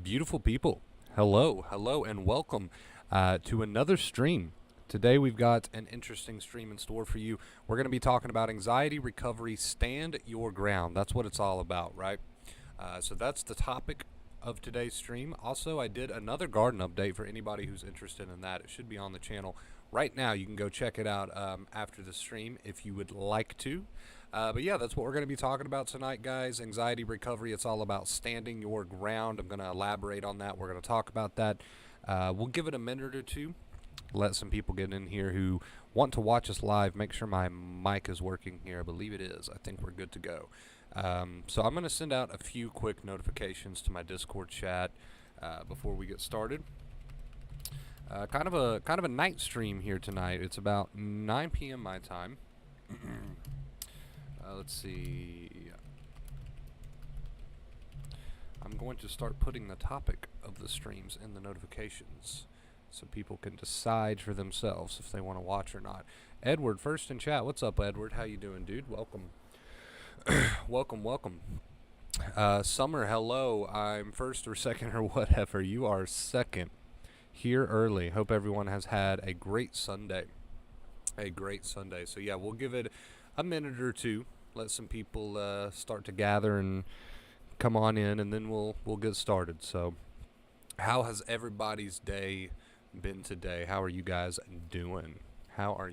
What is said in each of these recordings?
Beautiful people, hello, and welcome to another stream. Today we've got an interesting stream in store for you. We're going to be talking about anxiety recovery, stand your ground. That's what it's all about, right? So that's the topic of today's stream. Also, I did another garden update for anybody who's interested in that. It should be on the channel right now. You can go check it out after the stream if you would like to. But yeah, that's what we're going to be talking about tonight, guys. Anxiety recovery. It's all about standing your ground. I'm going to elaborate on that. We're going to talk about that. We'll give it a minute or two. Let some people get in here who want to watch us live. Make sure my mic is working here. I believe it is. I think we're good to go. So I'm going to send out a few quick notifications to my Discord chat before we get started. Kind of a night stream here tonight. It's about 9 p.m. my time. Let's see. I'm going to start putting the topic of the streams in the notifications so people can decide for themselves if they want to watch or not. Edward, first in chat. What's up, Edward? How you doing, dude? Welcome. welcome. Summer, hello. I'm first or second or whatever. You are second. Here early. Hope everyone has had a great Sunday. So yeah, we'll give it a minute or two. Let some people start to gather and come on in, and then we'll get started. So, how has everybody's day been today? How are you guys doing? I've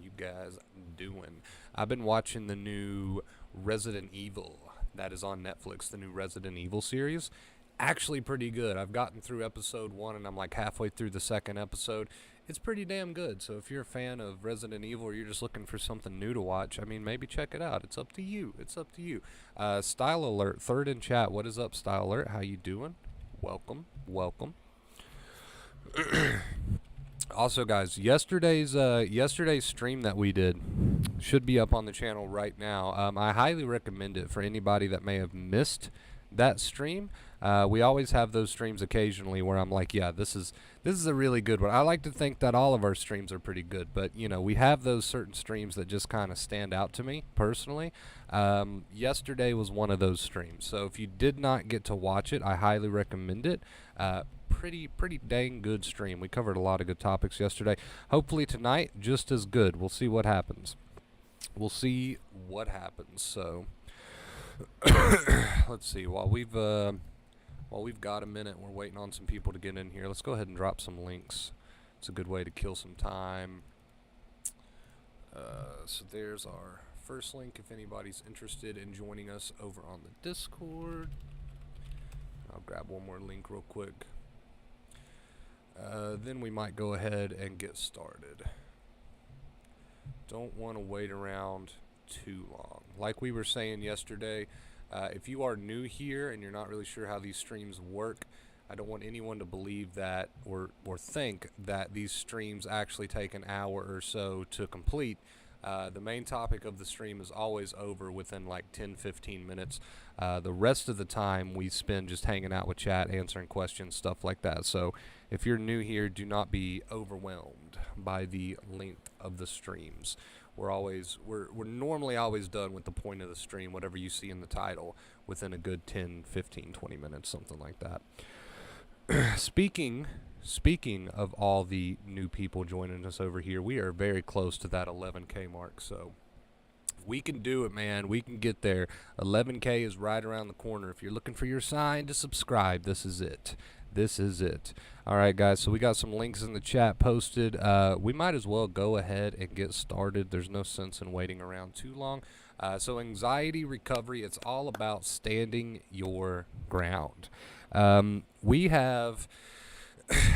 been watching the new Resident Evil that is on Netflix, the new Resident Evil series. Actually pretty good. I've gotten through episode 1 and I'm like halfway through the second episode. It's pretty damn good. So if you're a fan of Resident Evil or you're just looking for something new to watch, I mean, maybe check it out. It's up to you. Style Alert, third in chat. What is up, Style Alert? How you doing? Welcome. Also, guys, yesterday's stream that we did should be up on the channel right now. I highly recommend it for anybody that may have missed that stream. We always have those streams occasionally where I'm like, yeah, this is a really good one. I like to think that all of our streams are pretty good, but you know, we have those certain streams that just kind of stand out to me personally. Yesterday was one of those streams, so if you did not get to watch it, I highly recommend it. Pretty dang good stream. We covered a lot of good topics yesterday. Hopefully tonight just as good. We'll see what happens. So let's see. While we've got a minute, we're waiting on some people to get in here. Let's go ahead and drop some links. It's a good way to kill some time. So there's our first link if anybody's interested in joining us over on the Discord. I'll grab one more link real quick. Then we might go ahead and get started. Don't want to wait around too long. Like we were saying yesterday, if you are new here and you're not really sure how these streams work, I don't want anyone to believe that or think that these streams actually take an hour or so to complete. The main topic of the stream is always over within like 10-15 minutes. The rest of the time we spend just hanging out with chat, answering questions, stuff like that. So if you're new here, do not be overwhelmed by the length of the streams. We're normally always done with the point of the stream, whatever you see in the title, within a good 10, 15, 20 minutes, something like that. Speaking of all the new people joining us over here, we are very close to that 11K mark, so we can do it, man. We can get there. 11K is right around the corner. If you're looking for your sign to subscribe, this is it. All right, guys, so we got some links in the chat posted. We might as well go ahead and get started. There's no sense in waiting around too long. So anxiety recovery, it's all about standing your ground. We have,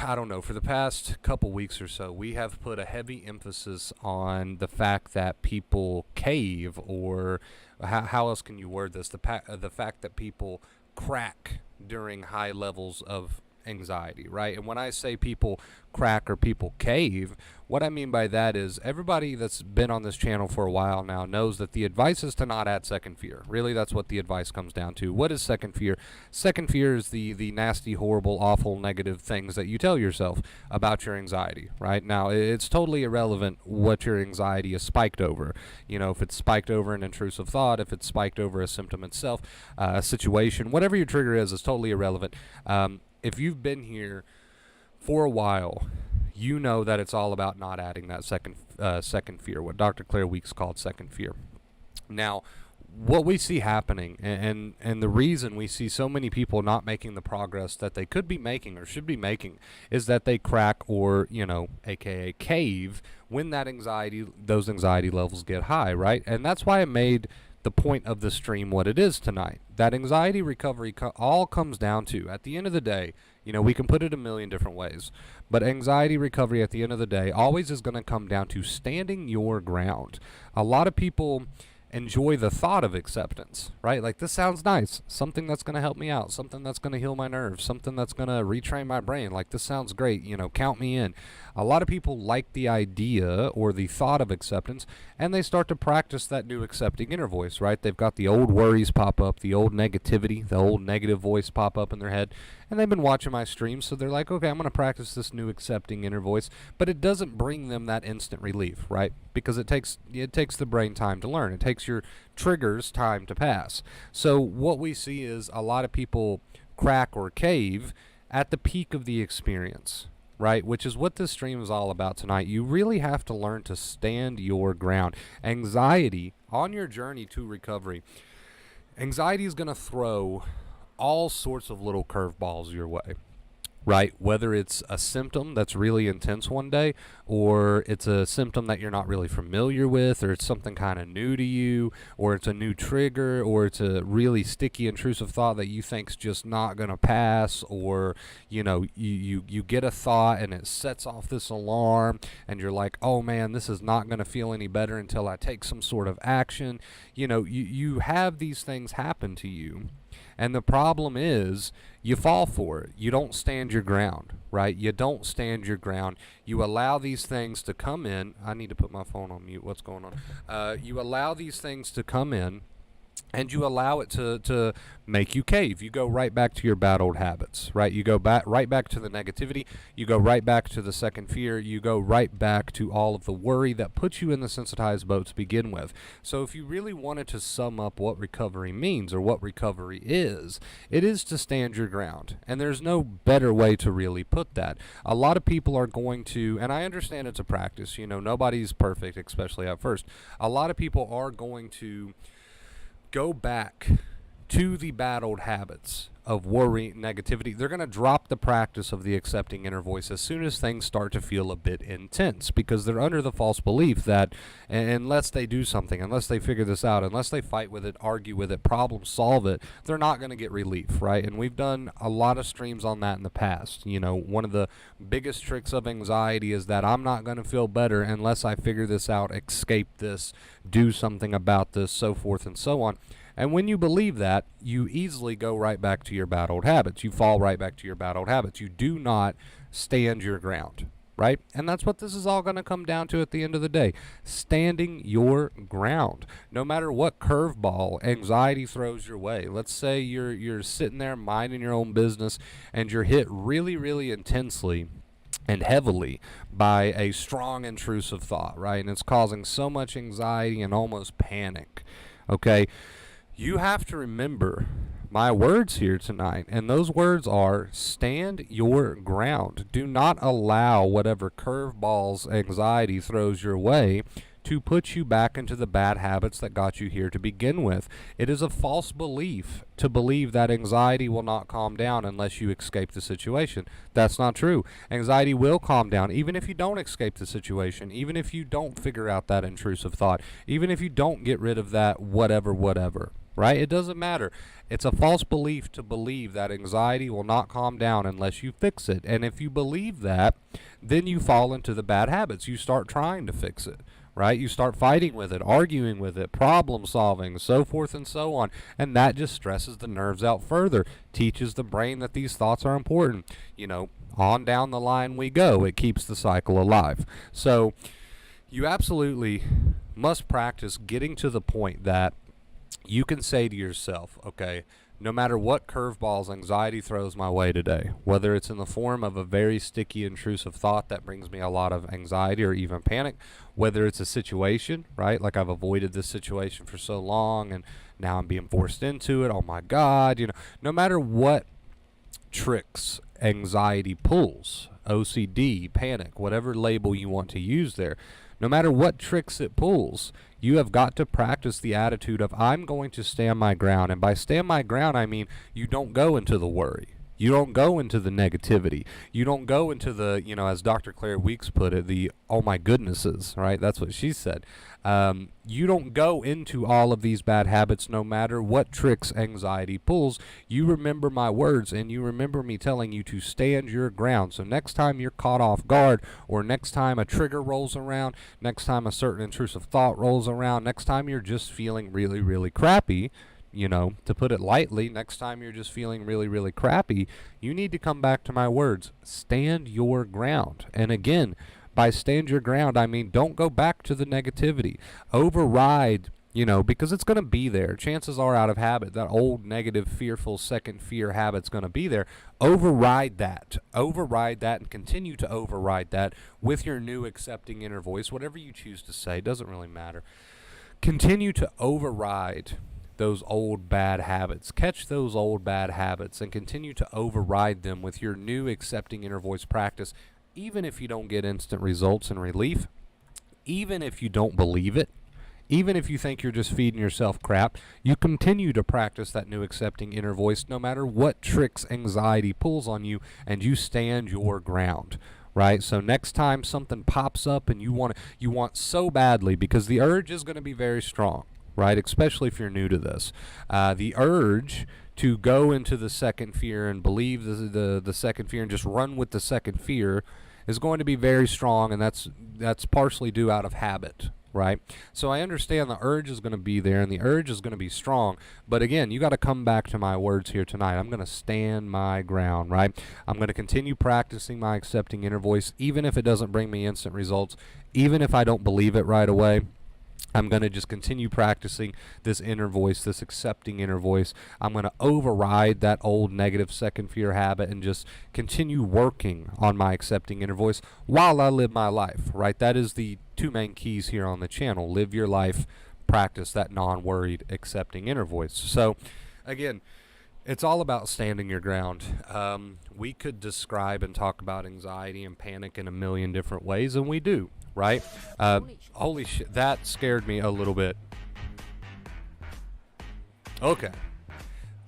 I don't know, for the past couple weeks or so, we have put a heavy emphasis on the fact that people cave, or how else can you word this? The fact that people crack during high levels of anxiety, right? And when I say people crack or people cave, what I mean by that is everybody that's been on this channel for a while now knows that the advice is to not add second fear. Really, that's what the advice comes down to. What is second fear? Second fear is the nasty, horrible, awful, negative things that you tell yourself about your anxiety, right? Now, it's totally irrelevant what your anxiety is spiked over. You know, if it's spiked over an intrusive thought, if it's spiked over a symptom itself, a situation, whatever your trigger is totally irrelevant. if you've been here for a while, you know that it's all about not adding that second fear, what Dr. Claire Weeks called second fear. Now, what we see happening, and the reason we see so many people not making the progress that they could be making or should be making, is that they crack, or aka cave, when those anxiety levels get high, right? And that's why I made the point of the stream what it is tonight. That anxiety recovery all comes down to, at the end of the day, we can put it a million different ways, but anxiety recovery at the end of the day always is going to come down to standing your ground. A lot of people enjoy the thought of acceptance, right? Like, this sounds nice. Something that's going to help me out. Something that's going to heal my nerves. Something that's going to retrain my brain. Like, this sounds great. Count me in. A lot of people like the idea or the thought of acceptance, and they start to practice that new accepting inner voice, right? They've got the old worries pop up, the old negativity, the old negative voice pop up in their head, and they've been watching my streams, so they're like, okay, I'm going to practice this new accepting inner voice, but it doesn't bring them that instant relief, right? Because it takes the brain time to learn. It takes your triggers time to pass. So what we see is a lot of people crack or cave at the peak of the experience, right? Which is what this stream is all about tonight. You really have to learn to stand your ground. Anxiety, on your journey to recovery, anxiety is going to throw all sorts of little curveballs your way, right? Whether it's a symptom that's really intense one day, or it's a symptom that you're not really familiar with, or it's something kind of new to you, or it's a new trigger, or it's a really sticky, intrusive thought that you think's just not going to pass, or, you get a thought and it sets off this alarm, and you're like, oh man, this is not going to feel any better until I take some sort of action. You have these things happen to you. And the problem is, you fall for it. You don't stand your ground, right? You don't stand your ground. You allow these things to come in. I need to put my phone on mute. What's going on? You allow these things to come in, and you allow it to make you cave. You go right back to your bad old habits, right? You go right back to the negativity. You go right back to the second fear. You go right back to all of the worry that puts you in the sensitized boat to begin with. So if you really wanted to sum up what recovery means, or what recovery is, it is to stand your ground. And there's no better way to really put that. A lot of people are going to, and I understand it's a practice, nobody's perfect, especially at first. A lot of people are going to go back to the bad old habits of worry, negativity. They're going to drop the practice of the accepting inner voice as soon as things start to feel a bit intense, because they're under the false belief that unless they do something, unless they figure this out, unless they fight with it, argue with it, problem solve it, they're not going to get relief, right? And we've done a lot of streams on that in the past. One of the biggest tricks of anxiety is that I'm not going to feel better unless I figure this out, escape this, do something about this, so forth and so on. And when you believe that, you easily go right back to your bad old habits. You fall right back to your bad old habits. You do not stand your ground, right? And that's what this is all going to come down to at the end of the day. Standing your ground. No matter what curveball anxiety throws your way. Let's say you're sitting there minding your own business, and you're hit really, really intensely and heavily by a strong intrusive thought, right? And it's causing so much anxiety and almost panic, okay? You have to remember my words here tonight, and those words are: stand your ground. Do not allow whatever curveballs anxiety throws your way to put you back into the bad habits that got you here to begin with. It is a false belief to believe that anxiety will not calm down unless you escape the situation. That's not true. Anxiety will calm down even if you don't escape the situation, even if you don't figure out that intrusive thought, even if you don't get rid of that whatever. Right? It doesn't matter. It's a false belief to believe that anxiety will not calm down unless you fix it. And if you believe that, then you fall into the bad habits. You start trying to fix it, right? You start fighting with it, arguing with it, problem solving, so forth and so on. And that just stresses the nerves out further, teaches the brain that these thoughts are important. On down the line we go. It keeps the cycle alive. So you absolutely must practice getting to the point that you can say to yourself, okay, no matter what curveballs anxiety throws my way today, whether it's in the form of a very sticky, intrusive thought that brings me a lot of anxiety or even panic, whether it's a situation, right, like I've avoided this situation for so long and now I'm being forced into it, oh my God, no matter what tricks anxiety pulls, OCD, panic, whatever label you want to use there. No matter what tricks it pulls, you have got to practice the attitude of, I'm going to stand my ground. And by stand my ground, I mean you don't go into the worry. You don't go into the negativity. You don't go into the, as Dr. Claire Weeks put it, the oh my goodnesses, right? That's what she said. You don't go into all of these bad habits no matter what tricks anxiety pulls. You remember my words, and you remember me telling you to stand your ground. So next time you're caught off guard, or next time a trigger rolls around, next time a certain intrusive thought rolls around, next time you're just feeling really, really crappy, to put it lightly, next time you're just feeling really, really crappy, you need to come back to my words. Stand your ground. And again, by stand your ground, I mean don't go back to the negativity. Override, because it's going to be there. Chances are, out of habit, that old negative, fearful, second fear habit's going to be there. Override that. Override that and continue to override that with your new accepting inner voice. Whatever you choose to say, doesn't really matter. Continue to override those old bad habits. Catch those old bad habits and continue to override them with your new accepting inner voice practice, even if you don't get instant results and relief, even if you don't believe it, even if you think you're just feeding yourself crap. You continue to practice that new accepting inner voice no matter what tricks anxiety pulls on you, and you stand your ground. Right? So next time something pops up and you want so badly, because the urge is going to be very strong, right? Especially if you're new to this. The urge to go into the second fear and believe the second fear and just run with the second fear is going to be very strong, and that's partially due out of habit, right? So I understand the urge is going to be there and the urge is going to be strong, but again, you got to come back to my words here tonight. I'm going to stand my ground, right? I'm going to continue practicing my accepting inner voice, even if it doesn't bring me instant results, even if I don't believe it right away. I'm going to just continue practicing this inner voice, this accepting inner voice. I'm going to override that old negative second fear habit and just continue working on my accepting inner voice while I live my life, right? That is the two main keys here on the channel. Live your life, practice that non-worried accepting inner voice. So, again, it's all about standing your ground. We could describe and talk about anxiety and panic in a million different ways, and we do. Right? Holy shit, that scared me a little bit. Okay.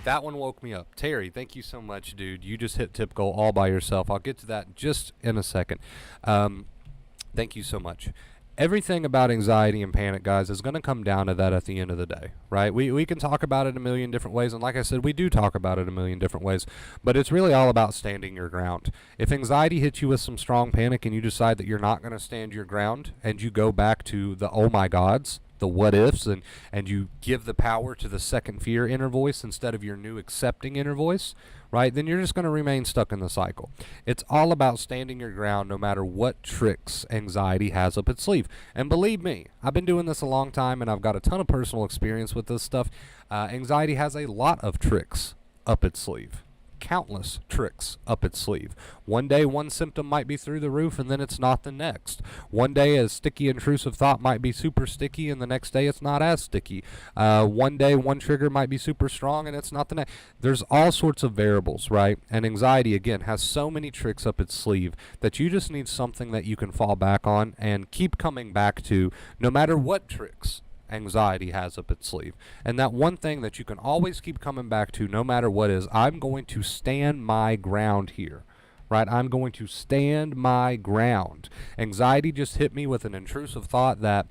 That one woke me up. Terry, thank you so much, dude. You just hit tip goal all by yourself. I'll get to that just in a second. Thank you so much. Everything about anxiety and panic, guys, is going to come down to that at the end of the day, right? We can talk about it a million different ways, and like I said, we do talk about it a million different ways, but it's really all about standing your ground. If anxiety hits you with some strong panic and you decide that you're not going to stand your ground, and you go back to the oh my gods, the what ifs, and you give the power to the second fear inner voice instead of your new accepting inner voice, right, then you're just going to remain stuck in the cycle. It's all about standing your ground no matter what tricks anxiety has up its sleeve. And believe me, I've been doing this a long time and I've got a ton of personal experience with this stuff. Anxiety has a lot of tricks up its sleeve. Countless tricks up its sleeve. One day one symptom might be through the roof and then it's not the next. One day a sticky intrusive thought might be super sticky and the next day it's not as sticky. One day one trigger might be super strong and it's not the next. There's all sorts of variables, right? And anxiety, again, has so many tricks up its sleeve that you just need something that you can fall back on and keep coming back to no matter what tricks anxiety has up its sleeve. And that one thing that you can always keep coming back to no matter what is, I'm going to stand my ground here, right? I'm going to stand my ground. Anxiety just hit me with an intrusive thought that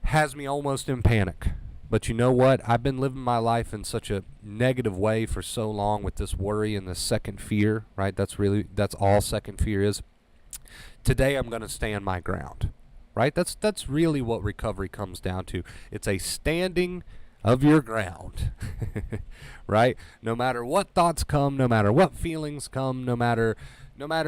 has me almost in panic. But you know what? I've been living my life in such a negative way for so long with this worry and this second fear, right? That's all second fear is. Today I'm going to stand my ground. Right? That's really what recovery comes down to. It's a standing of your ground. Right? No matter what thoughts come, no matter what feelings come, no matter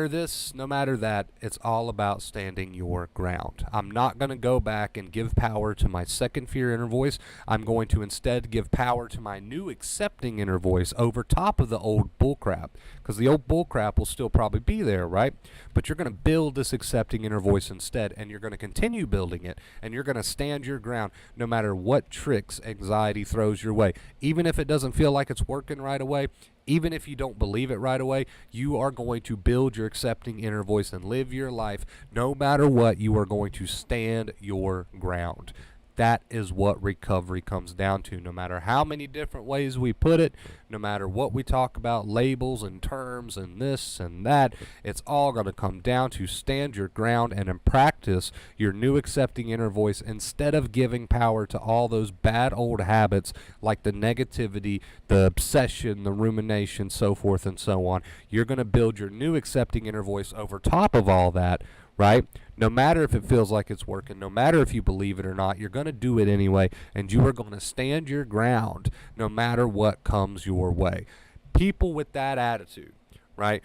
this, no matter that, it's all about standing your ground. I'm not going to go back and give power to my second fear inner voice. I'm going to instead give power to my new accepting inner voice over top of the old bullcrap. Because the old bullcrap will still probably be there, right? But you're going to build this accepting inner voice instead, and you're going to continue building it, and you're going to stand your ground no matter what tricks anxiety throws your way. Even if it doesn't feel like it's working right away, Even if you don't believe it right away, you are going to build your accepting inner voice and live your life. No matter what, you are going to stand your ground. That is what recovery comes down to. No matter how many different ways we put it, no matter what we talk about, labels and terms and this and that, it's all going to come down to stand your ground and in practice your new accepting inner voice instead of giving power to all those bad old habits like the negativity, the obsession, the rumination, so forth and so on. You're going to build your new accepting inner voice over top of all that, right? No matter if it feels like it's working, no matter if you believe it or not, you're going to do it anyway, and you are going to stand your ground no matter what comes your way. People with that attitude, right?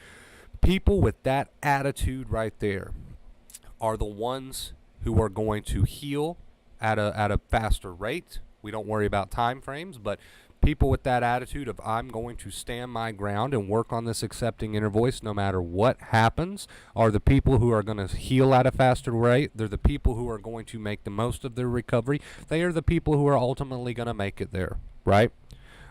People with that attitude right there are the ones who are going to heal at a faster rate. We don't worry about time frames, but people with that attitude of I'm going to stand my ground and work on this accepting inner voice no matter what happens are the people who are going to heal at a faster rate. They're the people who are going to make the most of their recovery. They are the people who are ultimately going to make it there, right?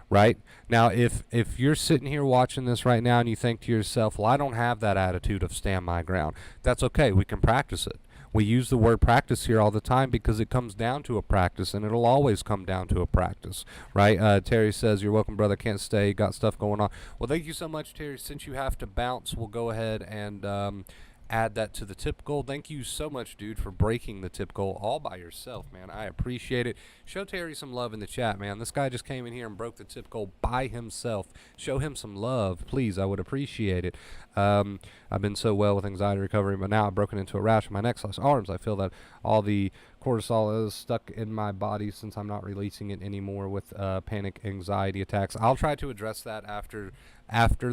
Right? Now, if you're sitting here watching this right now and you think to yourself, well, I don't have that attitude of stand my ground, that's okay. We can practice it. We use the word practice here all the time because it comes down to a practice, and it'll always come down to a practice, right? Terry says, you're welcome, brother. Can't stay. Got stuff going on. Well, thank you so much, Terry. Since you have to bounce, we'll go ahead and add that to the tip goal. Thank you so much, dude, for breaking the tip goal all by yourself, man. I appreciate it. Show Terry some love in the chat, man. This guy just came in here and broke the tip goal by himself. Show him some love, please. I would appreciate it. I've been so well with anxiety recovery, but now I've broken into a rash in my neck/arms. I feel that all the cortisol is stuck in my body since I'm not releasing it anymore with panic anxiety attacks. I'll try to address that after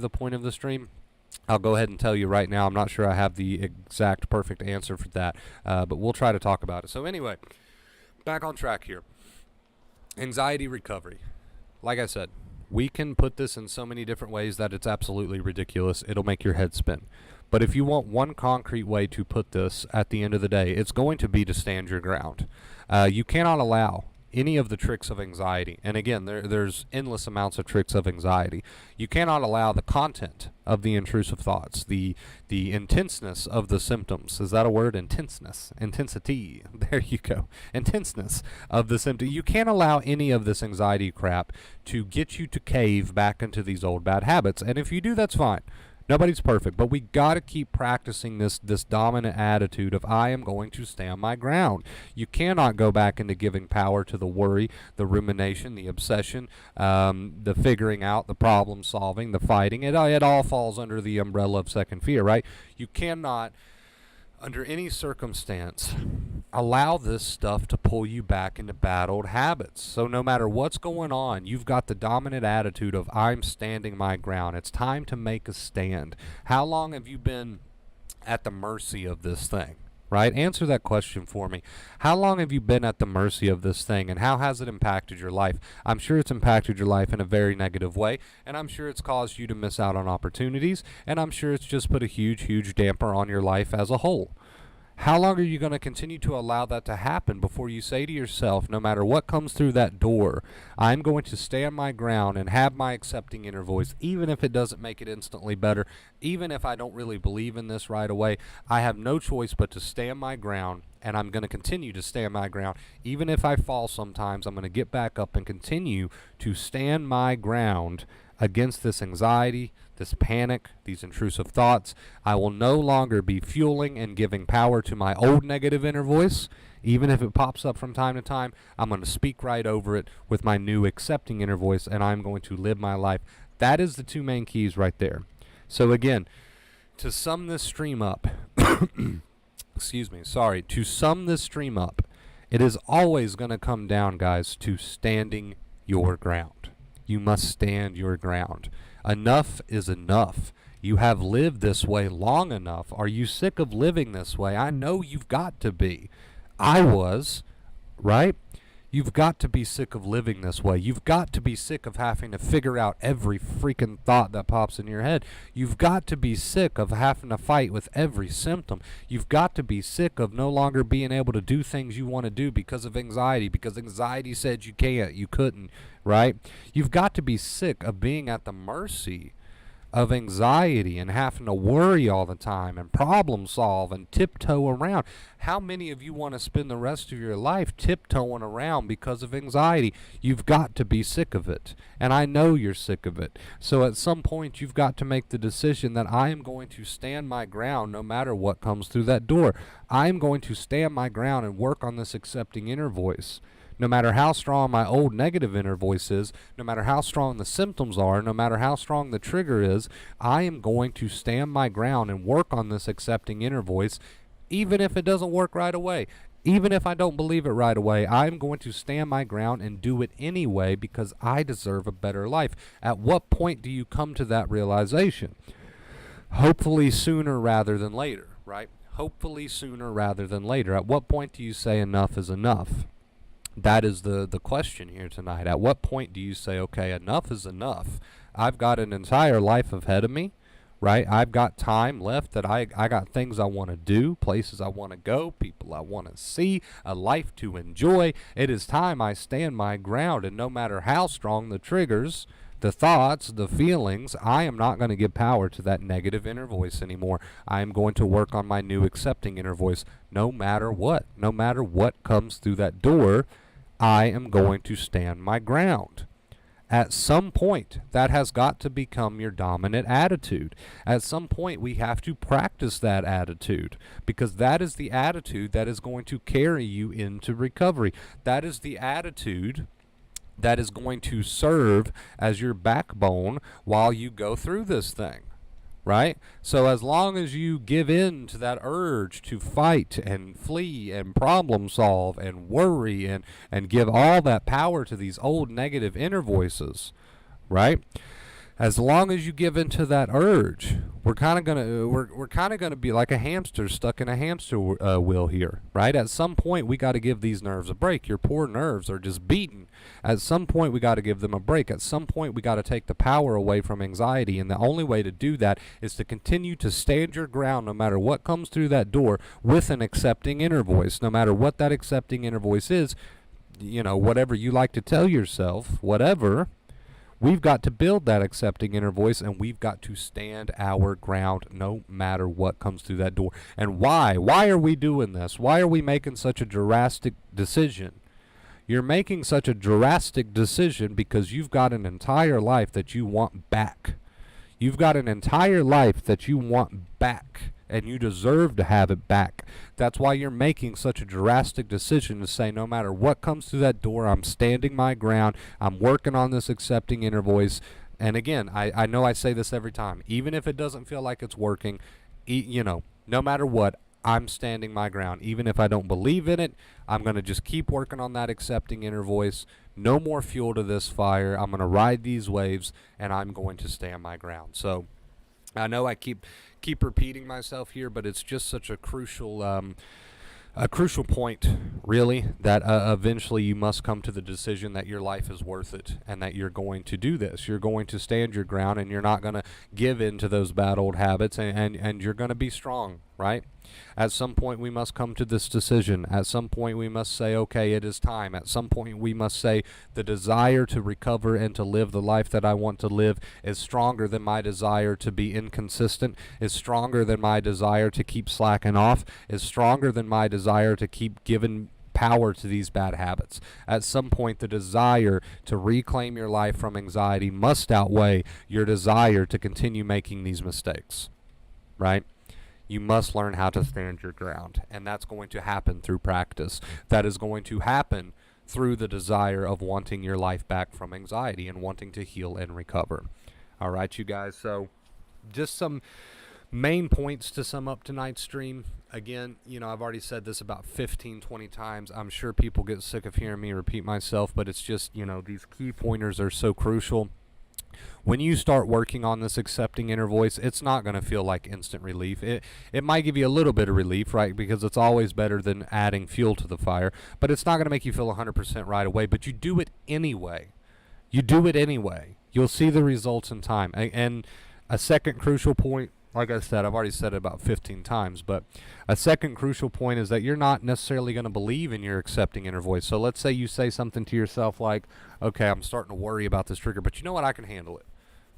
the point of the stream. I'll go ahead and tell you right now, I'm not sure I have the exact perfect answer for that, but we'll try to talk about it. So anyway, back on track here. Anxiety recovery. Like I said, we can put this in so many different ways that it's absolutely ridiculous. It'll make your head spin. But if you want one concrete way to put this at the end of the day, it's going to be to stand your ground. You cannot allow any of the tricks of anxiety, and again, there's endless amounts of tricks of anxiety. You cannot allow the content of the intrusive thoughts, the intenseness of the symptoms. Is that a word? Intenseness. Intensity. There you go. Intenseness of the symptom. You can't allow any of this anxiety crap to get you to cave back into these old bad habits, and if you do, that's fine. Nobody's perfect, but we got to keep practicing this dominant attitude of I am going to stand my ground. You cannot go back into giving power to the worry, the rumination, the obsession, the figuring out, the problem solving, the fighting. It all falls under the umbrella of second fear, right? You cannot, under any circumstance, allow this stuff to pull you back into bad old habits. So no matter what's going on, you've got the dominant attitude of I'm standing my ground. It's time to make a stand. How long have you been at the mercy of this thing? Right? Answer that question for me. How long have you been at the mercy of this thing, and how has it impacted your life? I'm sure it's impacted your life in a very negative way, and I'm sure it's caused you to miss out on opportunities, and I'm sure it's just put a huge, huge damper on your life as a whole. How long are you going to continue to allow that to happen before you say to yourself, no matter what comes through that door, I'm going to stand my ground and have my accepting inner voice, even if it doesn't make it instantly better, even if I don't really believe in this right away, I have no choice but to stand my ground, and I'm going to continue to stand my ground. Even if I fall sometimes, I'm going to get back up and continue to stand my ground against this anxiety, this panic, these intrusive thoughts. I will no longer be fueling and giving power to my old negative inner voice. Even if it pops up from time to time, I'm going to speak right over it with my new accepting inner voice, and I'm going to live my life. That is the two main keys right there. So again, to sum this stream up, to sum this stream up, it is always going to come down, guys, to standing your ground. You must stand your ground. Enough is enough. You have lived this way long enough. Are you sick of living this way? I know you've got to be. I was, right? You've got to be sick of living this way. You've got to be sick of having to figure out every freaking thought that pops in your head. You've got to be sick of having to fight with every symptom. You've got to be sick of no longer being able to do things you want to do because of anxiety, because anxiety said you can't, you couldn't, right? You've got to be sick of being at the mercy of anxiety and having to worry all the time and problem solve and tiptoe around. How many of you want to spend the rest of your life tiptoeing around because of anxiety? You've got to be sick of it. And I know you're sick of it. So at some point you've got to make the decision that I am going to stand my ground no matter what comes through that door. I am going to stand my ground and work on this accepting inner voice. No matter how strong my old negative inner voice is, no matter how strong the symptoms are, no matter how strong the trigger is, I am going to stand my ground and work on this accepting inner voice, even if it doesn't work right away. Even if I don't believe it right away, I'm going to stand my ground and do it anyway because I deserve a better life. At what point do you come to that realization? Hopefully sooner rather than later, right? Hopefully sooner rather than later. At what point do you say enough is enough? That is the question here tonight. At what point do you say, okay, enough is enough? I've got an entire life ahead of me, right? I've got time left that I got things I want to do, places I want to go, people I want to see, a life to enjoy. It is time I stand my ground, and no matter how strong the triggers, the thoughts, the feelings, I am not going to give power to that negative inner voice anymore. I am going to work on my new accepting inner voice no matter what. No matter what comes through that door, I am going to stand my ground. At some point, that has got to become your dominant attitude. At some point, we have to practice that attitude because that is the attitude that is going to carry you into recovery. That is the attitude that is going to serve as your backbone while you go through this thing. Right? So as long as you give in to that urge to fight and flee and problem solve and worry and give all that power to these old negative inner voices, right? As long as you give into that urge, we're kind of gonna be like a hamster stuck in a hamster wheel here, right? At some point, we got to give these nerves a break. Your poor nerves are just beaten. At some point, we got to give them a break. At some point, we got to take the power away from anxiety, and the only way to do that is to continue to stand your ground no matter what comes through that door with an accepting inner voice. No matter what that accepting inner voice is, you know, whatever you like to tell yourself, whatever. We've got to build that accepting inner voice, and we've got to stand our ground no matter what comes through that door. And why? Why are we doing this? Why are we making such a drastic decision? You're making such a drastic decision because you've got an entire life that you want back. You've got an entire life that you want back, and you deserve to have it back. That's why you're making such a drastic decision to say, no matter what comes through that door, I'm standing my ground. I'm working on this accepting inner voice. And again, I know I say this every time. Even if it doesn't feel like it's working, you know, no matter what, I'm standing my ground. Even if I don't believe in it, I'm going to just keep working on that accepting inner voice. No more fuel to this fire. I'm going to ride these waves, and I'm going to stand my ground. So I know I keep repeating myself here, but it's just such a crucial point, really, that eventually you must come to the decision that your life is worth it and that you're going to do this. You're going to stand your ground, and you're not going to give in to those bad old habits, and you're going to be strong, right? At some point, we must come to this decision. At some point, we must say, okay, it is time. At some point, we must say, the desire to recover and to live the life that I want to live is stronger than my desire to be inconsistent, is stronger than my desire to keep slacking off, is stronger than my desire to keep giving power to these bad habits. At some point, the desire to reclaim your life from anxiety must outweigh your desire to continue making these mistakes, right? You must learn how to stand your ground, and that's going to happen through practice. That is going to happen through the desire of wanting your life back from anxiety and wanting to heal and recover. All right, you guys, so just some main points to sum up tonight's stream. Again, you know, I've already said this about 15, 20 times. I'm sure people get sick of hearing me repeat myself, but it's just, you know, these key pointers are so crucial. when you start working on this accepting inner voice, it's not going to feel like instant relief. It might give you a little bit of relief, right? Because it's always better than adding fuel to the fire, but it's not going to make you feel 100% right away, but you do it anyway. You do it anyway. You'll see the results in time. And a second crucial point, like I said, I've already said it about 15 times, but a second crucial point is that you're not necessarily going to believe in your accepting inner voice. So let's say you say something to yourself like, okay, I'm starting to worry about this trigger, but you know what? I can handle it,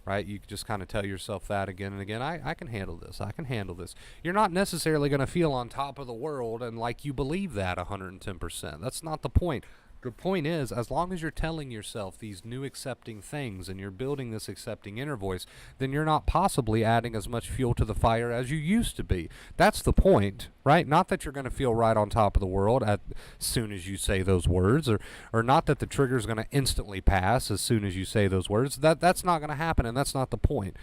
right? You just kind of tell yourself that again and again. I can handle this. I can handle this. You're not necessarily going to feel on top of the world and like you believe that 110%. That's not the point. The point is, as long as you're telling yourself these new accepting things and you're building this accepting inner voice, then you're not possibly adding as much fuel to the fire as you used to be. That's the point, right? Not that you're going to feel right on top of the world as soon as you say those words, or not that the trigger's going to instantly pass as soon as you say those words. That's not going to happen, and that's not the point.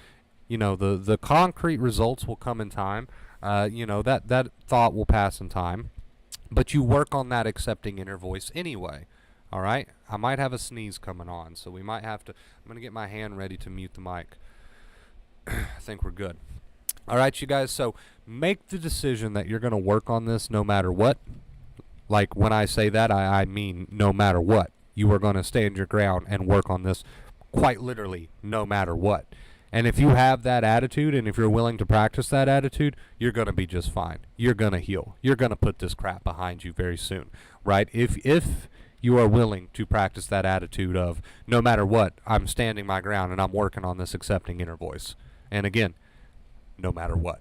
You know, the concrete results will come in time. That thought will pass in time. But you work on that accepting inner voice anyway, all right? I might have a sneeze coming on, so we might have to, I'm going to get my hand ready to mute the mic. I think we're good. All right, you guys, so make the decision that you're going to work on this no matter what. Like when I say that, I mean no matter what. You are going to stand your ground and work on this quite literally no matter what. And if you have that attitude and if you're willing to practice that attitude, you're going to be just fine. You're going to heal. You're going to put this crap behind you very soon, right? If you are willing to practice that attitude of no matter what, I'm standing my ground and I'm working on this accepting inner voice. And again, no matter what,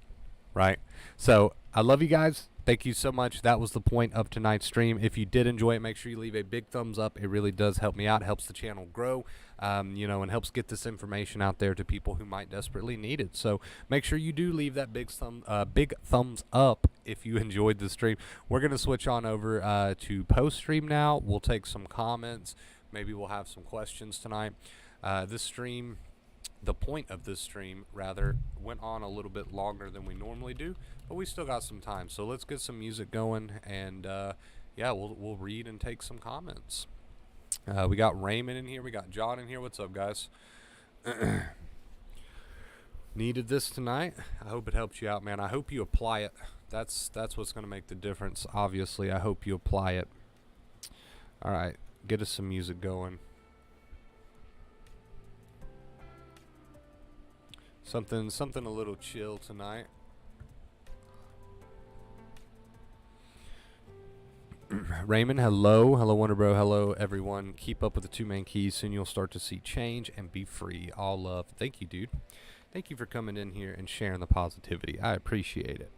right? So I love you guys. Thank you so much. That was the point of tonight's stream. If you did enjoy it, make sure you leave a big thumbs up. It really does help me out. It helps the channel grow, and helps get this information out there to people who might desperately need it. So make sure you do leave that big thumbs up if you enjoyed the stream. We're going to switch on over to post-stream now. We'll take some comments. Maybe we'll have some questions tonight. The point of this stream, rather, went on a little bit longer than we normally do, but we still got some time. So let's get some music going, and we'll read and take some comments. We got Raymond in here. We got John in here. What's up, guys? Needed this tonight. I hope it helped you out, man. I hope you apply it. That's what's going to make the difference, obviously. I hope you apply it. All right, get us some music going. Something a little chill tonight. Raymond, hello. Hello, Wonder Bro. Hello, everyone. Keep up with the 2 main keys. Soon you'll start to see change and be free. All love. Thank you, dude. Thank you for coming in here and sharing the positivity. I appreciate it.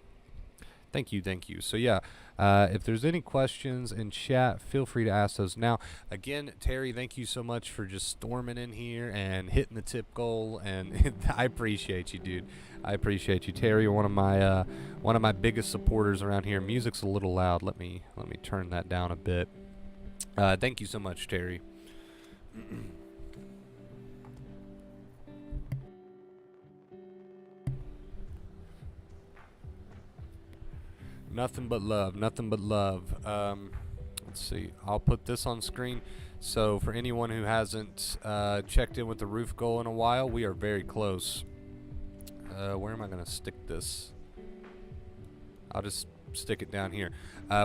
Thank you. So yeah, if there's any questions in chat, feel free to ask those now. Again, Terry, thank you so much for just storming in here and hitting the tip goal, and I appreciate you, dude. I appreciate you, Terry. You're one of my biggest supporters around here. Music's a little loud. Let me turn that down a bit. Thank you so much, Terry. Nothing but love. Let's see. I'll put this on screen. So for anyone who hasn't checked in with the roof goal in a while, we are very close. Where am I going to stick this? I'll just stick it down here.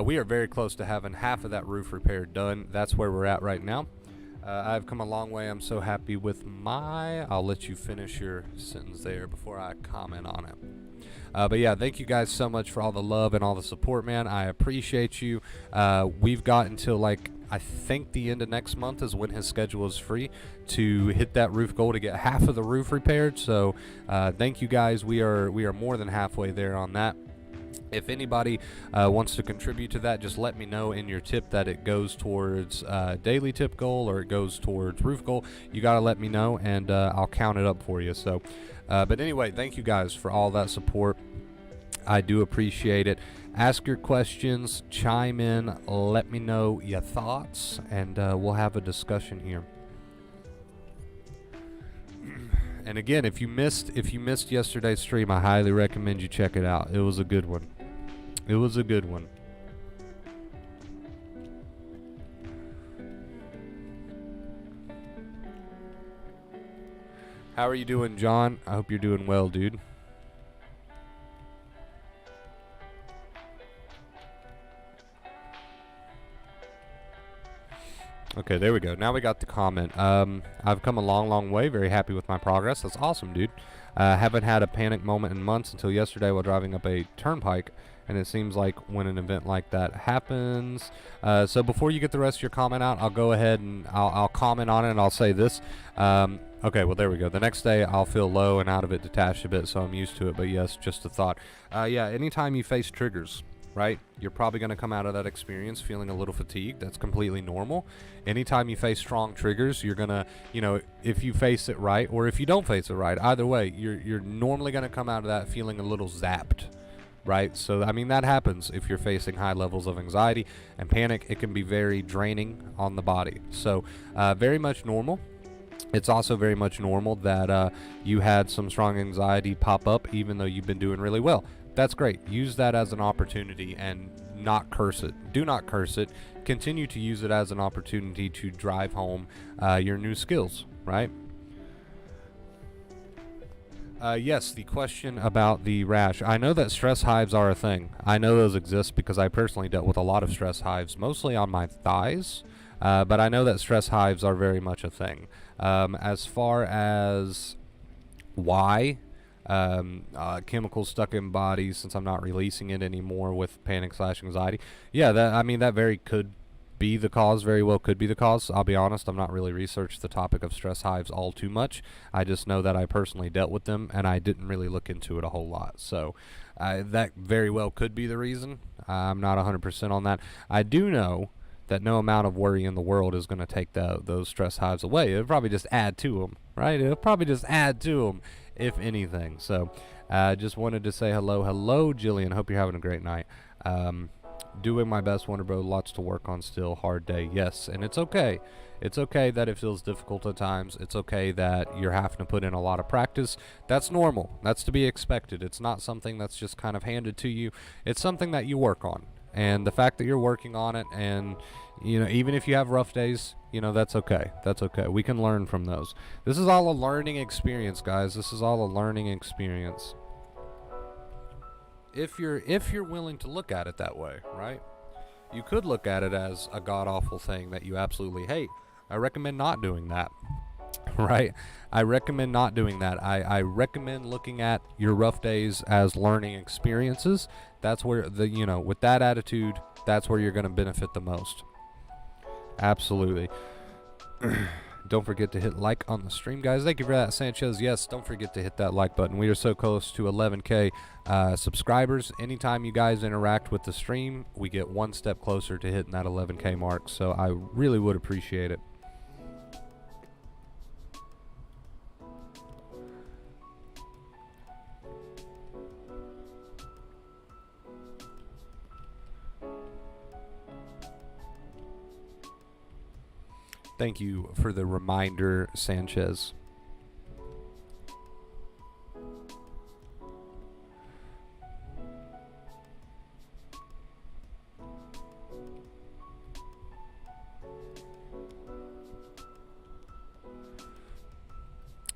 We are very close to having half of that roof repair done. That's where we're at right now. I've come a long way. I'm so happy with I'll let you finish your sentence there before I comment on it. But yeah, thank you guys so much for all the love and all the support, man. I appreciate you. We've got until I think the end of next month is when his schedule is free to hit that roof goal to get half of the roof repaired. So thank you guys. We are more than halfway there on that. If anybody wants to contribute to that, just let me know in your tip that it goes towards daily tip goal or it goes towards roof goal. You got to let me know, and I'll count it up for you. So, but anyway, thank you guys for all that support. I do appreciate it. Ask your questions, chime in, let me know your thoughts, and we'll have a discussion here. And again, if you missed yesterday's stream, I highly recommend you check it out. It was a good one. How are you doing, John? I hope you're doing well, dude. Okay, there we go. Now we got the comment. I've come a long, long way. Very happy with my progress. That's awesome, dude. Haven't had a panic moment in months until yesterday while driving up a turnpike, and it seems like when an event like that happens. So before you get the rest of your comment out, I'll go ahead and I'll comment on it, and I'll say this. Okay, well, there we go. The next day, I'll feel low and out of it, detached a bit, so I'm used to it. But yes, just a thought. Yeah, anytime you face triggers, right, you're probably going to come out of that experience feeling a little fatigued. That's completely normal. Anytime you face strong triggers, you're going to, if you face it right or if you don't face it right, either way, you're normally going to come out of that feeling a little zapped, right? So, I mean, that happens if you're facing high levels of anxiety and panic. It can be very draining on the body. So, very much normal. It's also very much normal that you had some strong anxiety pop up even though you've been doing really well. That's great. Use that as an opportunity and not curse it. Do not curse it. Continue to use it as an opportunity to drive home your new skills, right? Yes, the question about the rash. I know that stress hives are a thing. I know those exist because I personally dealt with a lot of stress hives, mostly on my thighs. But I know that stress hives are very much a thing. As far as why, chemicals stuck in bodies, since I'm not releasing it anymore with panic/anxiety. Yeah, that very could be the cause, very well could be the cause. I'll be honest, I'm not really researched the topic of stress hives all too much. I just know that I personally dealt with them, and I didn't really look into it a whole lot. So that very well could be the reason. I'm not 100% on that. I do know that no amount of worry in the world is going to take those stress hives away. It'll probably just add to them, right? It'll probably just add to them, if anything. So just wanted to say hello, Jillian. Hope you're having a great night. Doing my best, Wonder Bro. Lots to work on still. Hard day, yes. And it's okay. It's okay that it feels difficult at times. It's okay that you're having to put in a lot of practice. That's normal. That's to be expected. It's not something that's just kind of handed to you. It's something that you work on. And the fact that you're working on it, and even if you have rough days, that's okay. That's okay. We can learn from those. This is all a learning experience, guys. This is all a learning experience. If you're willing to look at it that way, right? You could look at it as a god-awful thing that you absolutely hate. I recommend not doing that. Right? I recommend not doing that. I recommend looking at your rough days as learning experiences. That's where with that attitude, that's where you're going to benefit the most. Absolutely. Don't forget to hit like on the stream, guys. Thank you for that, Sanchez. Yes, don't forget to hit that like button. We are so close to 11K subscribers. Anytime you guys interact with the stream, we get one step closer to hitting that 11K mark. So I really would appreciate it. Thank you for the reminder, Sanchez.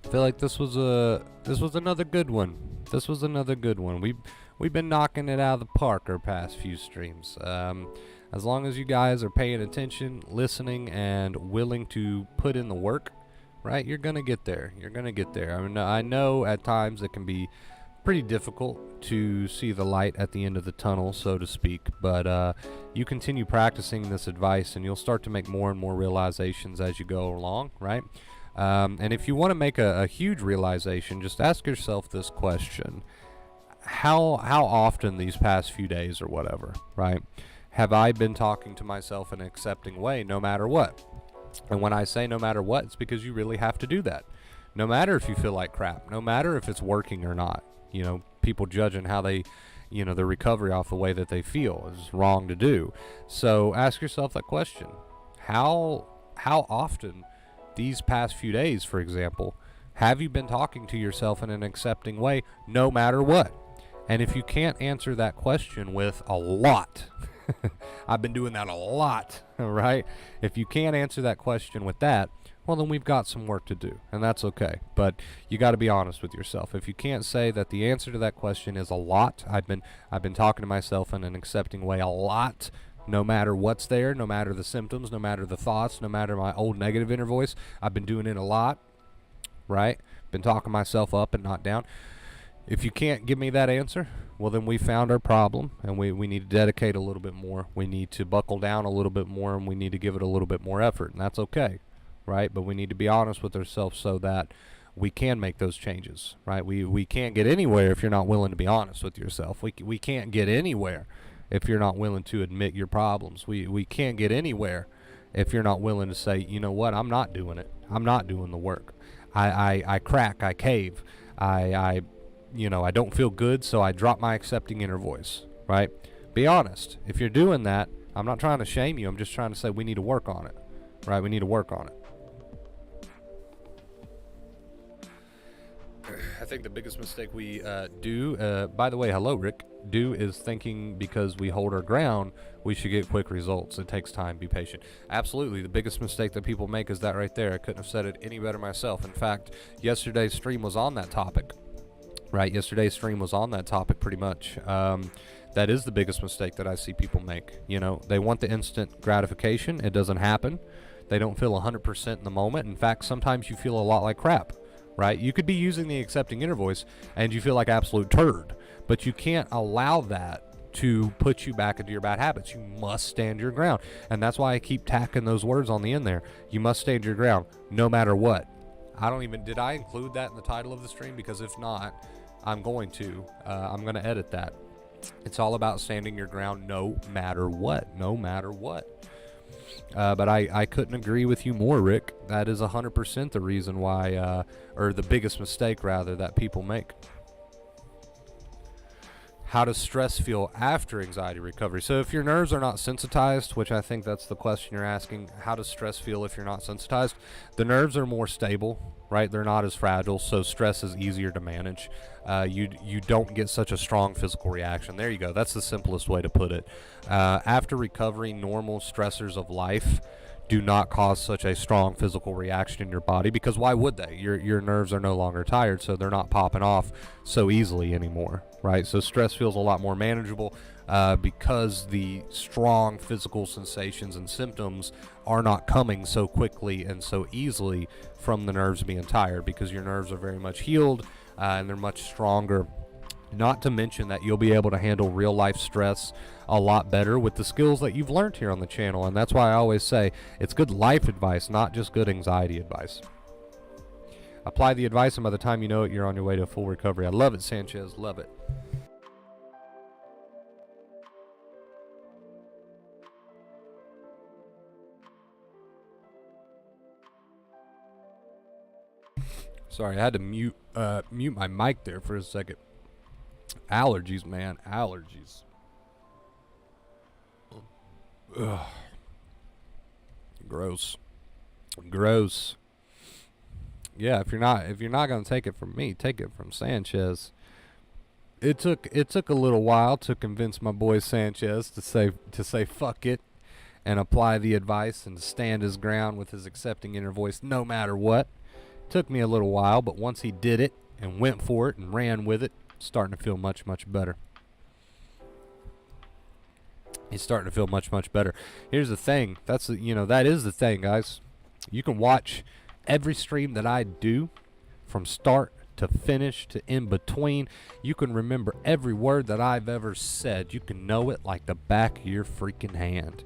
I feel like this was another good one. This was another good one. We've been knocking it out of the park our past few streams. As long as you guys are paying attention, listening, and willing to put in the work, right, you're going to get there. You're going to get there. I mean, I know at times it can be pretty difficult to see the light at the end of the tunnel, so to speak, but you continue practicing this advice, and you'll start to make more and more realizations as you go along, right? And if you want to make a huge realization, just ask yourself this question. How often these past few days or whatever, right, have I been talking to myself in an accepting way no matter what? And when I say no matter what, it's because you really have to do that. No matter if you feel like crap, no matter if it's working or not. People judging how they, their recovery off the way that they feel is wrong to do. So ask yourself that question. How often these past few days, for example, have you been talking to yourself in an accepting way no matter what? And if you can't answer that question with a lot, I've been doing that a lot, right? If you can't answer that question with that, well, then we've got some work to do, and that's okay. But you got to be honest with yourself. If you can't say that the answer to that question is a lot, I've been talking to myself in an accepting way a lot, no matter what's there, no matter the symptoms, no matter the thoughts, no matter my old negative inner voice. I've been doing it a lot, right? Been talking myself up and not down. If you can't give me that answer, well, then we found our problem, and we need to dedicate a little bit more. We need to buckle down a little bit more, and we need to give it a little bit more effort, and that's okay, right? But we need to be honest with ourselves so that we can make those changes, right? We can't get anywhere if you're not willing to be honest with yourself. We can't get anywhere if you're not willing to admit your problems. We can't get anywhere if you're not willing to say, you know what, I'm not doing it. I'm not doing the work. I crack, I cave, I don't feel good, so I drop my accepting inner voice, right? Be honest. If you're doing that, I'm not trying to shame you. I'm just trying to say we need to work on it, right? We need to work on it. I think the biggest mistake we do, by the way, hello, Rick, is thinking because we hold our ground, we should get quick results. It takes time. Be patient. Absolutely. The biggest mistake that people make is that right there. I couldn't have said it any better myself. In fact, yesterday's stream was on that topic. Right, yesterday's stream was on that topic pretty much. That is the biggest mistake that I see people make. They want the instant gratification. It doesn't happen. They don't feel 100% in the moment. In fact, sometimes you feel a lot like crap, right? You could be using the accepting inner voice and you feel like absolute turd, but you can't allow that to put you back into your bad habits. You must stand your ground. And that's why I keep tacking those words on the end there. You must stand your ground no matter what. Did I include that in the title of the stream? Because if not, I'm going to edit that. It's all about standing your ground no matter what. But I couldn't agree with you more, Rick. That is 100% the reason why, or the biggest mistake rather, that people make. How does stress feel after anxiety recovery? So if your nerves are not sensitized, which I think that's the question you're asking, how does stress feel if you're not sensitized? The nerves are more stable, right? They're not as fragile, so stress is easier to manage. You don't get such a strong physical reaction. There you go. That's the simplest way to put it. After recovery, normal stressors of life do not cause such a strong physical reaction in your body, because why would they? Your nerves are no longer tired, so they're not popping off so easily anymore, right? So stress feels a lot more manageable because the strong physical sensations and symptoms are not coming so quickly and so easily from the nerves being tired, because your nerves are very much healed and they're much stronger. Not to mention that you'll be able to handle real life stress a lot better with the skills that you've learned here on the channel. And that's why I always say it's good life advice, not just good anxiety advice. Apply the advice, and by the time you know it, you're on your way to a full recovery. I love it, Sanchez. Love it. Sorry, I had to mute my mic there for a second. Allergies, man. Allergies. Ugh. Gross. Yeah, if you're not gonna take it from me, take it from Sanchez. It took a little while to convince my boy Sanchez to say fuck it and apply the advice and to stand his ground with his accepting inner voice no matter what. Took me a little while, but once he did it and went for it and ran with it, starting to feel much better. He's starting to feel much better. Here's the thing. That is the thing, guys. You can watch every stream that I do from start to finish to in between. You can remember every word that I've ever said. You can know it like the back of your freaking hand.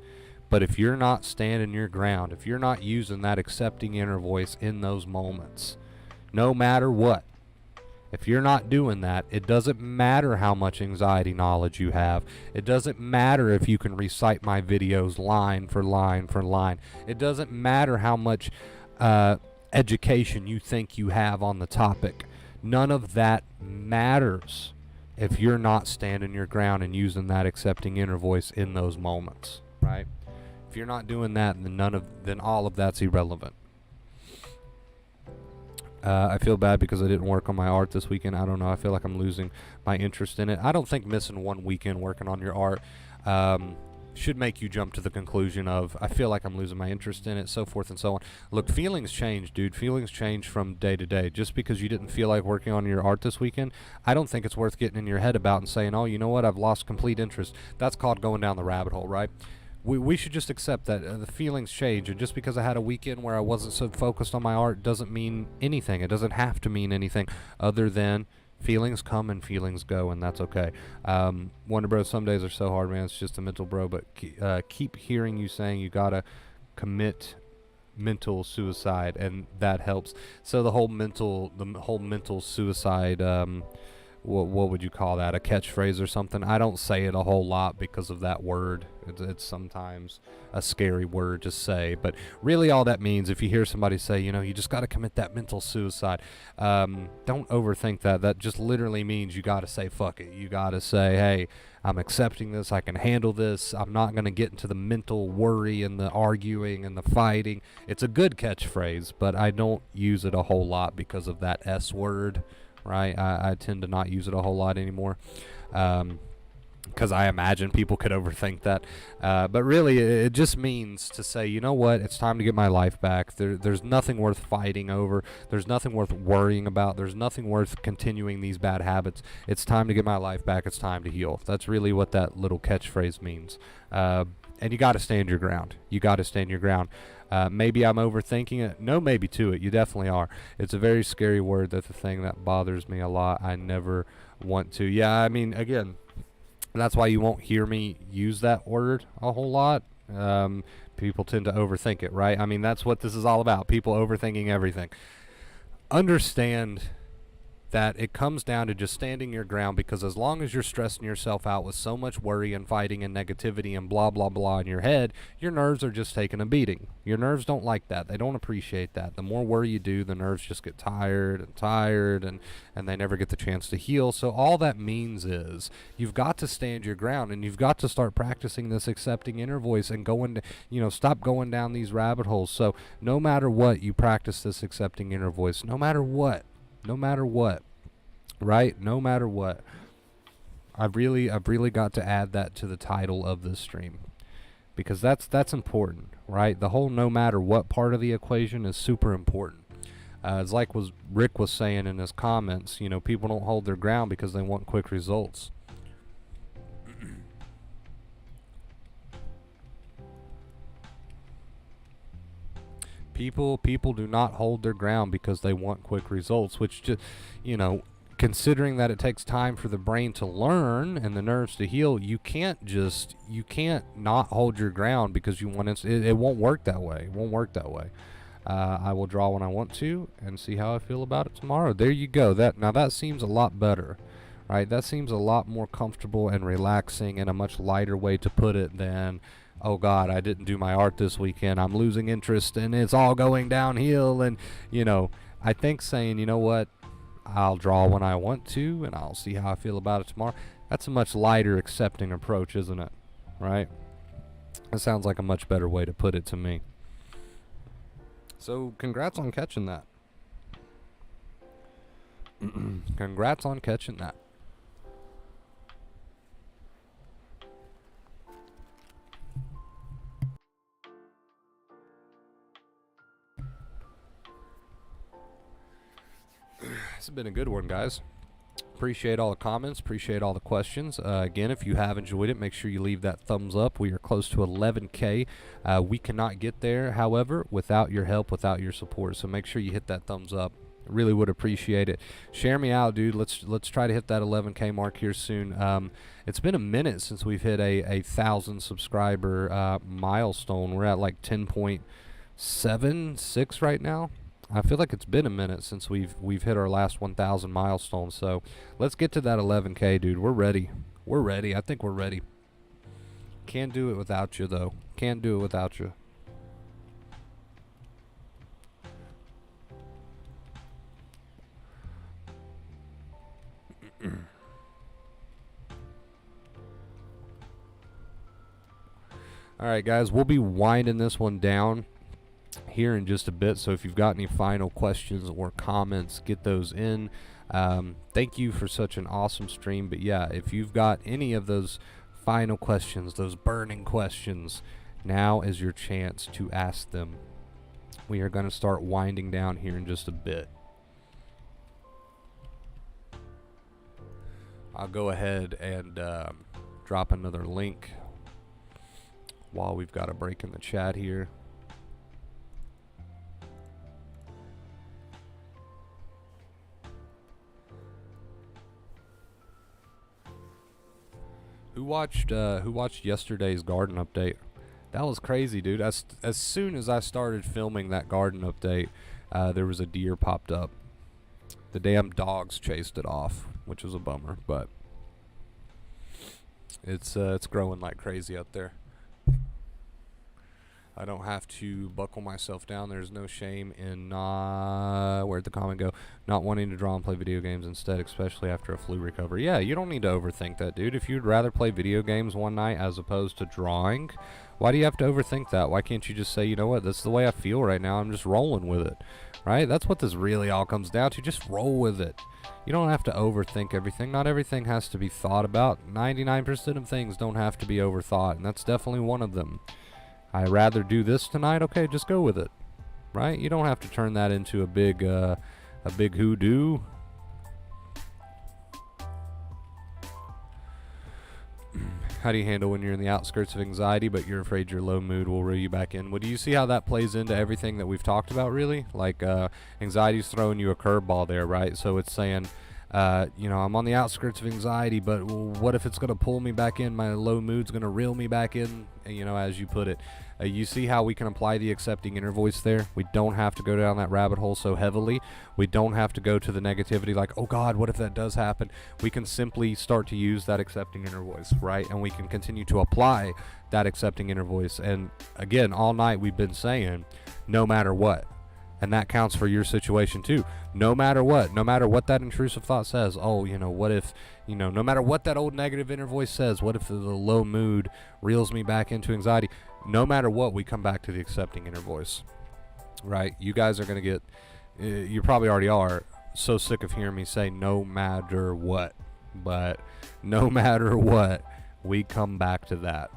But if you're not standing your ground, if you're not using that accepting inner voice in those moments, no matter what, if you're not doing that, it doesn't matter how much anxiety knowledge you have. It doesn't matter if you can recite my videos line for line for line. It doesn't matter how much education you think you have on the topic. None of that matters if you're not standing your ground and using that accepting inner voice in those moments, right? If you're not doing that, then all of that's irrelevant. I feel bad because I didn't work on my art this weekend. I don't know. I feel like I'm losing my interest in it. I don't think missing one weekend working on your art should make you jump to the conclusion of, I feel like I'm losing my interest in it, so forth and so on. Look, feelings change, dude. Feelings change from day to day. Just because you didn't feel like working on your art this weekend, I don't think it's worth getting in your head about and saying, oh, you know what, I've lost complete interest. That's called going down the rabbit hole, right? We should just accept that the feelings change, and just because I had a weekend where I wasn't so focused on my art doesn't mean anything. It doesn't have to mean anything other than feelings come and feelings go, and that's okay. Wonder Bro, some days are so hard, man. It's just a mental bro, but keep hearing you saying you gotta commit mental suicide, and that helps. So the whole mental suicide, what would you call that, a catchphrase or something? I don't say it a whole lot because of that word. It's sometimes a scary word to say, but really all that means, if you hear somebody say, you know, you just got to commit that mental suicide, don't overthink that. That just literally means you got to say fuck it. You got to say, hey, I'm accepting this, I can handle this, I'm not going to get into the mental worry and the arguing and the fighting. It's a good catchphrase, but I don't use it a whole lot because of that S word. Right, I tend to not use it a whole lot anymore, because I imagine people could overthink that. But really, it just means to say, you know what, it's time to get my life back. There's nothing worth fighting over. There's nothing worth worrying about. There's nothing worth continuing these bad habits. It's time to get my life back. It's time to heal. That's really what that little catchphrase means. And you got to stand your ground. You got to stand your ground. Maybe I'm overthinking it. No, maybe to it. You definitely are. It's a very scary word. That's the thing that bothers me a lot. I never want to. Yeah, I mean, again, that's why you won't hear me use that word a whole lot. People tend to overthink it, right? I mean, that's what this is all about. People overthinking everything. Understand that it comes down to just standing your ground, because as long as you're stressing yourself out with so much worry and fighting and negativity and blah blah blah in your head, your nerves are just taking a beating. Your nerves don't like that. They don't appreciate that. The more worry you do, the nerves just get tired and they never get the chance to heal. So all that means is you've got to stand your ground, and you've got to start practicing this accepting inner voice and going to, stop going down these rabbit holes. So no matter what, you practice this accepting inner voice. No matter what, right? No matter what. I've really got to add that to the title of this stream, because that's important, right? The whole no matter what part of the equation is super important. It's like Rick was saying in his comments, people don't hold their ground because they want quick results. People do not hold their ground because they want quick results, which just, considering that it takes time for the brain to learn and the nerves to heal, you can't not hold your ground because you want it won't work that way. It won't work that way. I will draw when I want to and see how I feel about it tomorrow. There you go. That seems a lot better, right? That seems a lot more comfortable and relaxing and a much lighter way to put it than, oh God, I didn't do my art this weekend, I'm losing interest and it's all going downhill. And I think saying, you know what, I'll draw when I want to and I'll see how I feel about it tomorrow, that's a much lighter, accepting approach, isn't it? Right? That sounds like a much better way to put it to me. So congrats on catching that. Congrats on catching that. This has been a good one, guys. Appreciate all the comments. Appreciate all the questions. Again, if you have enjoyed it, make sure you leave that thumbs up. We are close to 11K. We cannot get there, however, without your help, without your support. So make sure you hit that thumbs up. Really would appreciate it. Share me out, dude. Let's try to hit that 11K mark here soon. It's been a minute since we've hit a 1,000 subscriber milestone. We're at like 10.76 right now. I feel like it's been a minute since we've hit our last 1,000 milestone. So let's get to that 11K, dude. We're ready. We're ready. I think we're ready. Can't do it without you, though. Can't do it without you. All right, guys. We'll be winding this one down here in just a bit, so if you've got any final questions or comments, get those in. Thank you for such an awesome stream. But yeah, if you've got any of those final questions, those burning questions, now is your chance to ask them. We are going to start winding down here in just a bit. I'll go ahead and drop another link while we've got a break in the chat here. Who watched yesterday's garden update? That was crazy, dude. As soon as I started filming that garden update, there was a deer popped up. The damn dogs chased it off, which was a bummer, but it's growing like crazy out there. I don't have to buckle myself down. There's no shame in where'd the comment go? Not wanting to draw and play video games instead, especially after a flu recovery. Yeah, you don't need to overthink that, dude. If you'd rather play video games one night as opposed to drawing, why do you have to overthink that? Why can't you just say, you know what, that's the way I feel right now, I'm just rolling with it, right? That's what this really all comes down to. Just roll with it. You don't have to overthink everything. Not everything has to be thought about. 99% of things don't have to be overthought, and that's definitely one of them. I'd rather do this tonight. Okay, just go with it, right? You don't have to turn that into a big hoodoo. How do you handle when you're in the outskirts of anxiety, but you're afraid your low mood will reel you back in? Well, do you see how that plays into everything that we've talked about, really? Like, anxiety's throwing you a curveball there, right? So it's saying, I'm on the outskirts of anxiety, but what if it's going to pull me back in? My low mood's going to reel me back in, as you put it. You see how we can apply the accepting inner voice there? We don't have to go down that rabbit hole so heavily. We don't have to go to the negativity like, oh God, what if that does happen? We can simply start to use that accepting inner voice, right? And we can continue to apply that accepting inner voice. And again, all night we've been saying, no matter what. And that counts for your situation too. No matter what that intrusive thought says, what if, no matter what that old negative inner voice says, what if the low mood reels me back into anxiety? No matter what, we come back to the accepting inner voice, right? You guys are going to get, you probably already are, so sick of hearing me say no matter what. But no matter what, we come back to that.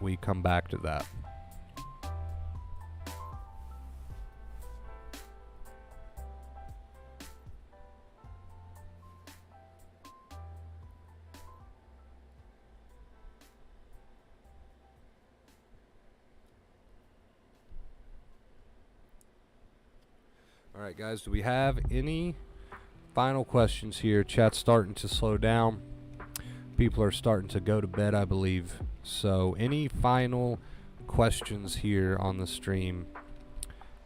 All right, guys, do we have any final questions here? Chat's starting to slow down. People are starting to go to bed, I believe. So any final questions here on the stream?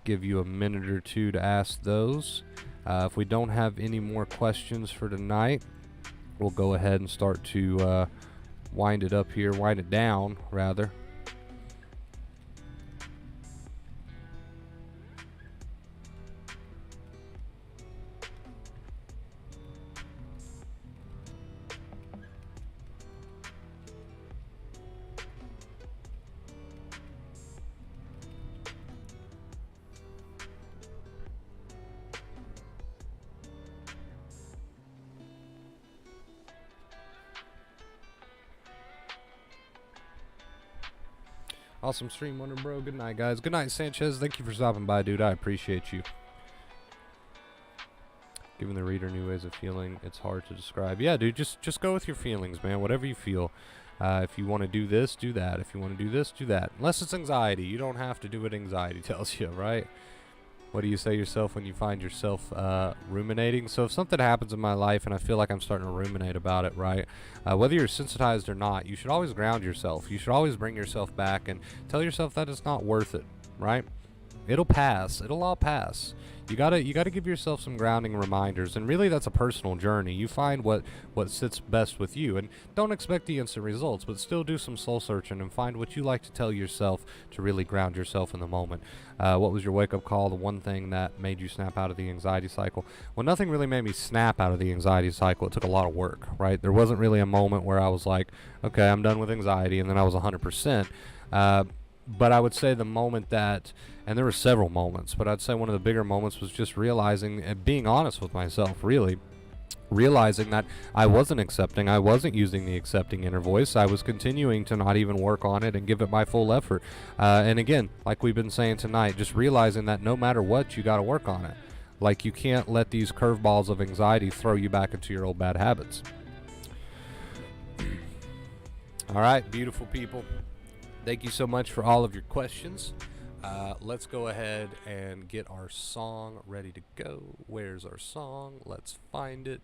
Give you a minute or two to ask those. If we don't have any more questions for tonight, we'll go ahead and start to wind it down, rather. Awesome stream, Wonder Bro. Good night, guys. Good night, Sanchez. Thank you for stopping by, dude. I appreciate you. Giving the reader new ways of feeling. It's hard to describe. Yeah, dude. Just go with your feelings, man. Whatever you feel. If you want to do this, do that. If you want to do this, do that. Unless it's anxiety. You don't have to do what anxiety tells you, right? What do you say to yourself when you find yourself ruminating? So if something happens in my life and I feel like I'm starting to ruminate about it, right? Whether you're sensitized or not, you should always ground yourself. You should always bring yourself back and tell yourself that it's not worth it, right? It'll pass. It'll all pass. You gotta give yourself some grounding reminders, and really that's a personal journey. You find what sits best with you, and don't expect the instant results, but still do some soul searching and find what you like to tell yourself to really ground yourself in the moment. What was your wake-up call? The one thing that made you snap out of the anxiety cycle? Well, nothing really made me snap out of the anxiety cycle. It took a lot of work, right? There wasn't really a moment where I was like, okay, I'm done with anxiety, and then I was 100%. But I would say the moment that, and there were several moments, but I'd say one of the bigger moments was just realizing and being honest with myself, really, realizing that I wasn't accepting, I wasn't using the accepting inner voice. I was continuing to not even work on it and give it my full effort. And again, like we've been saying tonight, just realizing that no matter what, you got to work on it. Like, you can't let these curveballs of anxiety throw you back into your old bad habits. All right, beautiful people. Thank you so much for all of your questions. Let's go ahead and get our song ready to go. Where's our song? Let's find it.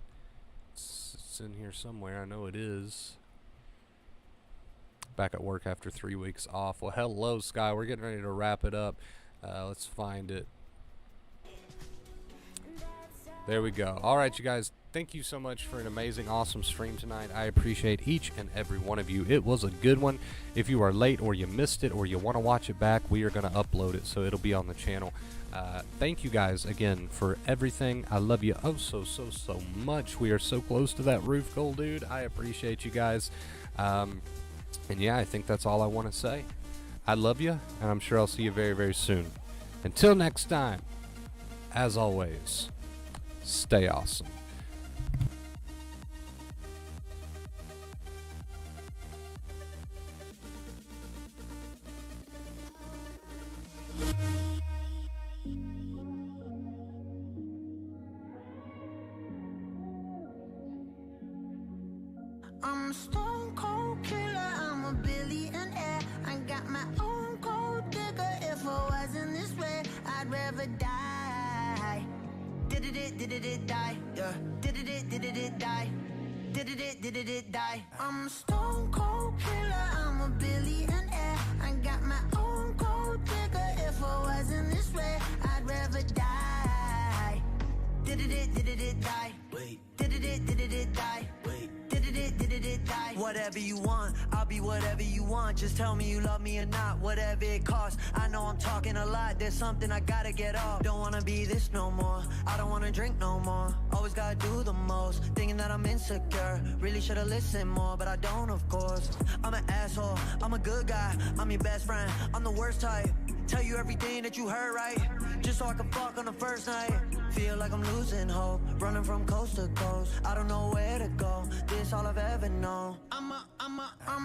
It's in here somewhere. I know it is. Back at work after 3 weeks off. Well, hello, Sky. We're getting ready to wrap it up. Let's find it. There we go. All right, you guys. Thank you so much for an amazing, awesome stream tonight. I appreciate each and every one of you. It was a good one. If you are late or you missed it or you want to watch it back, we are going to upload it, so it'll be on the channel. Thank you guys again for everything. I love you oh so much. We are so close to that roof goal, dude. I appreciate you guys. And yeah, I think that's all I want to say. I love you, and I'm sure I'll see you very, very soon. Until next time, as always, stay awesome. I'm a stone cold killer, I'm a billionaire. I got my own gold digger. If I wasn't this way, I'd rather die. Did it die? Yeah. Did it die? Did it die? I'm a stone cold killer, I'm a billionaire. I got my own gold digger. If I wasn't this way, I'd rather die. Did it die? Wait. Did it die? Wait. Did it die? Whatever you want, I'll be whatever you want. Just tell me you love me or not, whatever it costs. I know I'm talking a lot, there's something I gotta get off. Don't wanna be this no more, I don't wanna drink no more. Always gotta do the most, thinking that I'm insecure. Really should've listened more, but I don't, of course. I'm an asshole, I'm a good guy, I'm your best friend, I'm the worst type. Tell you everything that you heard right, just so I can fuck on the first night. Feel like I'm losing hope, running from coast to coast. I don't know where to go, this all I've ever known. I'm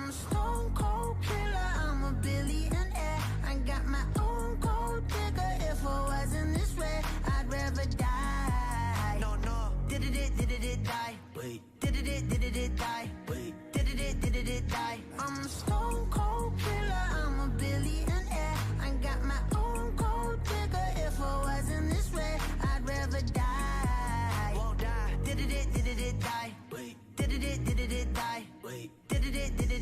a stone cold killer, I'm a billionaire. I got my own gold digger. If I wasn't this way, I'd rather die. No. Did it die? Wait. Did it die? Wait. Did it die? I'm a stone cold killer, I'm a billionaire. I got my own gold digger. If I wasn't this way, I'd rather die. Won't die. Did it die? Wait. Did it die? Wait. Did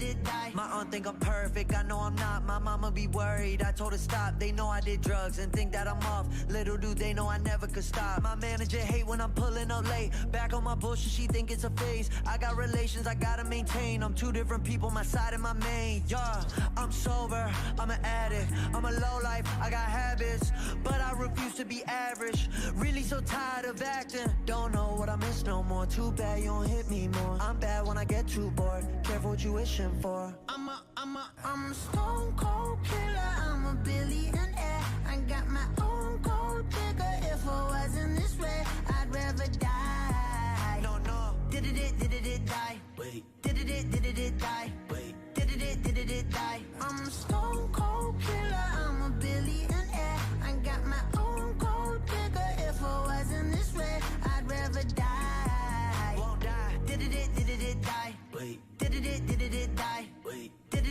it die? My aunt think I'm perfect, I know I'm not. My mama be worried, I told her stop. They know I did drugs and think that I'm off. Little do they know I never could stop. My manager hate when I'm pulling up late. Back on my bullshit, she think it's a phase. I got relations I gotta maintain. I'm two different people, my side and my main. Yeah, I'm sober, I'm an addict, I'm a lowlife, I got habits, but I refuse to be average. Really so tired of acting, don't know what I miss no more. Too bad you don't hit me more. I'm bad when I get too bored, careful what you wishing for. I'm a stone cold killer, I'm a billionaire. I got my own gold digger. If I wasn't this way, I'd rather die. No. Did it die? Wait. Did it die? Wait. Did it die? I'm a stone cold killer, I'm a billionaire. I got my own gold digger. If I wasn't this way, I'd rather die. Won't die. Did it die? Wait. Did it die? Wait. Did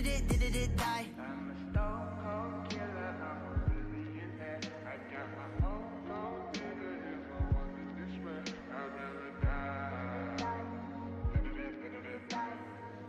it die? I'm a stone cold killer.